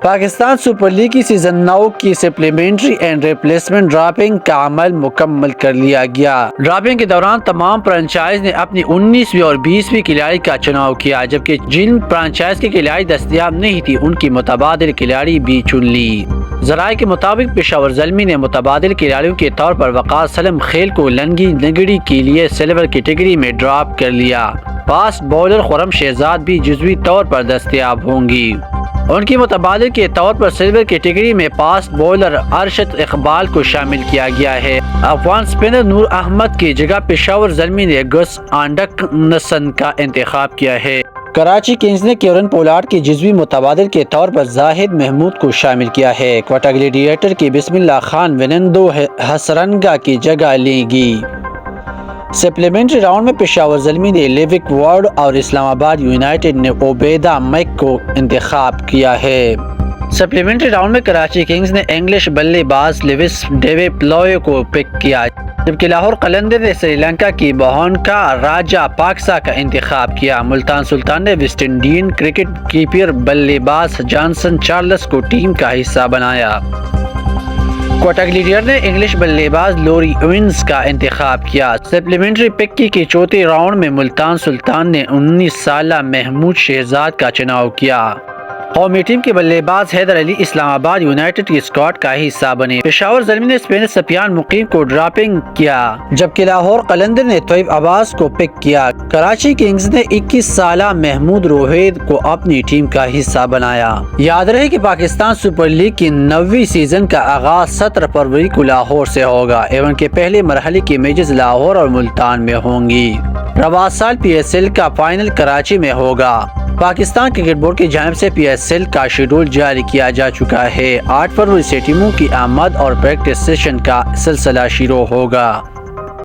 Pakistan super league کی season 9 کی supplementary and replacement dropping کا عمل مکمل کر لیا گیا۔ ڈراپنگ کے دوران تمام فرنچائز نے اپنی 19ویں اور 20ویں کھلاڑی کا چناؤ کیا، جبکہ جن فرنچائز کی کھلاڑی دستیاب نہیں تھی ان کی متبادل کھلاڑی بھی چن لی۔ ذرائع کے مطابق پشاور زلمی نے متبادل کھلاڑیوں کے طور پر وقار سلم خیل کو لنگی نگڑی کے لیے سلور کیٹیگری میں ڈراپ کر لیا۔ فاسٹ بولر خرم شہزاد بھی جزوی طور پر دستیاب ہوں گی۔ ان کی متبادل کے طور پر سلور کیٹیگری میں فاسٹ بولر ارشد اقبال کو شامل کیا گیا ہے۔ افغان سپنر نور احمد کی جگہ پشاور زلمی نے گس آنڈکنسن کا انتخاب کیا ہے۔ کراچی کنگز نے کیورن پولارڈ کی جزوی متبادل کے طور پر زاہد محمود کو شامل کیا ہے۔ کوئٹہ گلیڈیٹر کی بسم اللہ خان ونندو حسرنگا کی جگہ لے گی۔ سپلیمنٹری راؤنڈ میں پشاور زلمی نے لیوک وارڈ اور اسلام آباد یونائیٹڈ نے عبیدہ میک کو انتخاب کیا ہے۔ سپلیمنٹری راؤنڈ میں کراچی کنگز نے انگلش بلے باز لیوس ڈیوی پلوئے کو پک کیا، جبکہ لاہور قلندر نے سری لنکا کی بہونکا راجا پاکسا کا انتخاب کیا۔ ملتان سلطان نے ویسٹ انڈین کرکٹ کیپر بلے باز جانسن چارلس کو ٹیم کا حصہ بنایا۔ کوئٹہ گلیڈیٹر نے انگلش بلے باز لوری ایونز کا انتخاب کیا۔ سپلیمنٹری پک کے چوتھے راؤنڈ میں ملتان سلطان نے 19 سالہ محمود شہزاد کا چناؤ کیا۔ قومی ٹیم کے بلے باز حیدر علی اسلام آباد یونائیٹڈ کی اسکواڈ کا حصہ بنے۔ پشاور زلمی نے اسپینر سفیان مقیم کو ڈراپنگ کیا، جبکہ لاہور قلندر نے طیب عباس کو پک کیا۔ کراچی کنگز نے 21 سالہ محمود روحید کو اپنی ٹیم کا حصہ بنایا۔ یاد رہے کہ پاکستان سپر لیگ کی 9ویں سیزن کا آغاز 17 فروری کو لاہور سے ہوگا۔ ایونٹ کے پہلے مرحلے کی میچز لاہور اور ملتان میں ہوں گی۔ رواں سال PSL کا فائنل کراچی میں ہوگا۔ پاکستان کرکٹ بورڈ کی جانب سے PSL کا شیڈول جاری کیا جا چکا ہے۔ 8 فروری سے ٹیموں کی آمد اور پریکٹس سیشن کا سلسلہ شروع ہوگا۔